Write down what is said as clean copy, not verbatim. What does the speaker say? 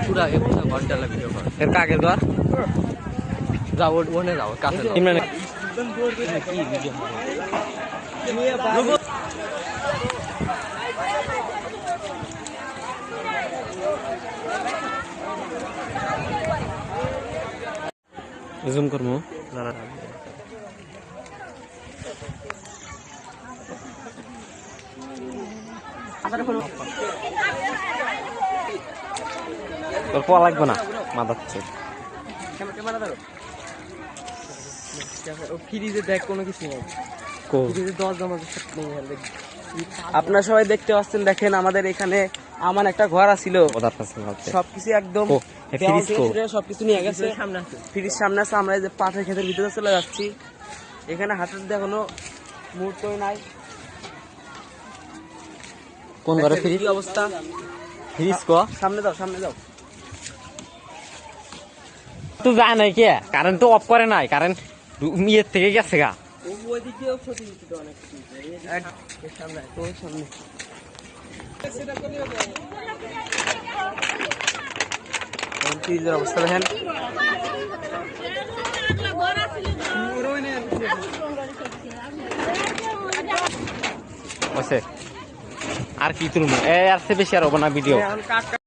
পুরা ঘন্টা লাগে ভিডিও করা। এর কাকের ঘর যাও ওখানে যাও কাছে যাও। ইমরান কি ভিডিও জুম করবো তোর পা লাগবে না মাদাচ্ছে ফ্রিজে দেখ কোনো কিছু নেই। কো ফ্রিজে 10 জমা নেই। আপনারা সবাই দেখতে পাচ্ছেন, দেখেন আমাদের এখানে আমার একটা ঘর আছিল, ওদার কাছে লাগছে সবকিছু একদম কো এ ফ্রিজ কো সবকিছু নিয়ে গেছে। সামনে আছে। ফ্রিজ সামনে আছে, আমরা এই যে পাটের ক্ষেতের ভিতরে চলে যাচ্ছি। এখানে হাতের দিয়ে কোনো মুহূর্তই নাই। কোন ঘরে দেখেন ফ্রিজ কি অবস্থা। ফ্রিজ কো সামনে যাও, সামনে যাও। তো যায় নাই কে কারেন্ট তো অফ করে নাই কারেন্ট ইয়ের থেকে গেছে গা ওইদিকেও ক্ষতি হচ্ছে তো অনেক কিছু। সামনে তোর সামনে ফ্রিজের অবস্থা দেখেন। আর কি তুলবো এ আর সে বেশি আর হবো না ভিডিও এখন কাট